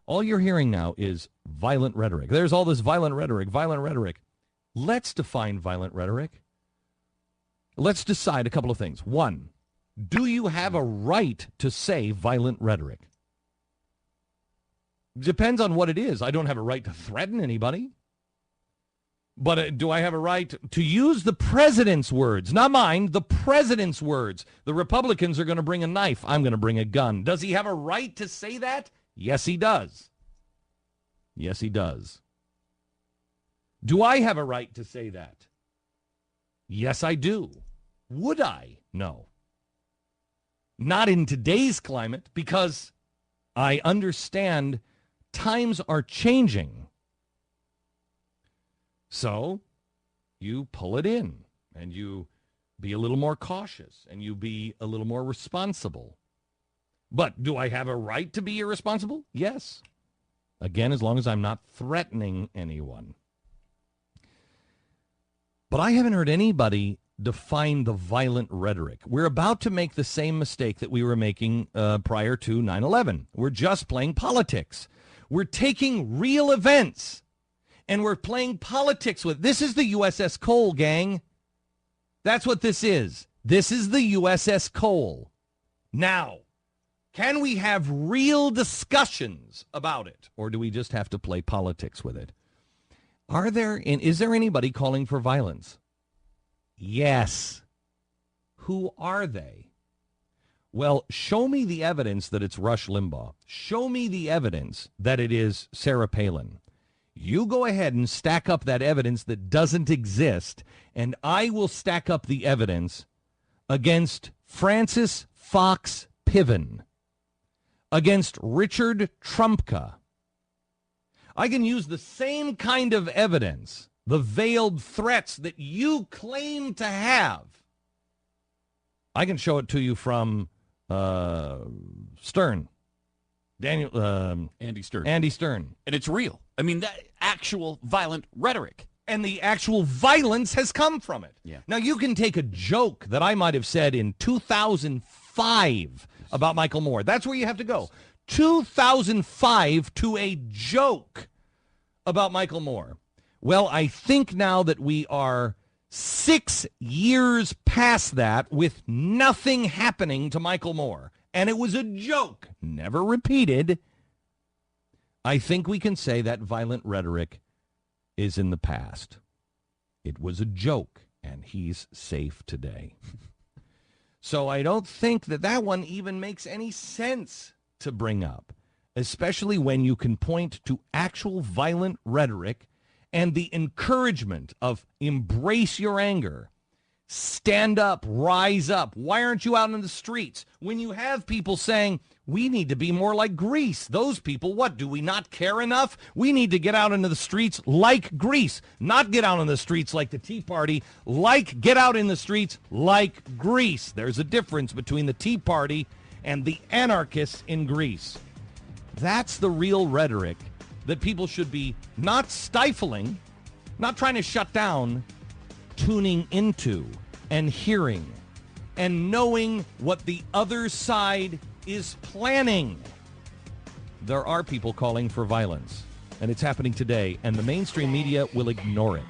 All you're hearing now is violent rhetoric. There's all this violent rhetoric, violent rhetoric. Let's define violent rhetoric. Let's decide a couple of things. One, do you have a right to say violent rhetoric? Depends on what it is. I don't have a right to threaten anybody. But do I have a right to use the president's words? Not mine, the president's words. The Republicans are going to bring a knife. I'm going to bring a gun. Does he have a right to say that? Yes, he does. Yes, he does. Do I have a right to say that? Yes, I do. Would I? No. Not in today's climate, because I understand times are changing. So you pull it in and you be a little more cautious and you be a little more responsible. But do I have a right to be irresponsible? Yes. Again, as long as I'm not threatening anyone. But I haven't heard anybody define the violent rhetoric. We're about to make the same mistake that we were making prior to 9/11. We're just playing politics. We're taking real events and we're playing politics with. This is the USS Cole, gang. That's what this is. This is the USS Cole. Now, can we have real discussions about it, or do we just have to play politics with it? Is there anybody calling for violence? Yes. Who are they? Well, show me the evidence that it's Rush Limbaugh. Show me the evidence that it is Sarah Palin. You go ahead and stack up that evidence that doesn't exist, and I will stack up the evidence against Francis Fox Piven, against Richard Trumka. I can use the same kind of evidence, the veiled threats that you claim to have. I can show it to you from Stern. Andy Stern. Andy Stern. And it's real. I mean, that actual violent rhetoric. And the actual violence has come from it. Yeah. Now, you can take a joke that I might have said in 2005 about Michael Moore. That's where you have to go. 2005 to a joke about Michael Moore. Well, I think now that we are 6 years past that with nothing happening to Michael Moore, and it was a joke, never repeated, I think we can say that violent rhetoric is in the past. It was a joke, and he's safe today. So I don't think that one even makes any sense to bring up, especially when you can point to actual violent rhetoric and the encouragement of embrace your anger, stand up, rise up. Why aren't you out in the streets? When you have people saying, we need to be more like Greece. Those people, what, do we not care enough? We need to get out into the streets like Greece, not get out in the streets like the Tea Party, get out in the streets like Greece. There's a difference between the Tea Party and the anarchists in Greece. That's the real rhetoric that people should be not stifling, not trying to shut down, tuning into and hearing and knowing what the other side is planning. There are people calling for violence, and it's happening today, and the mainstream media will ignore it.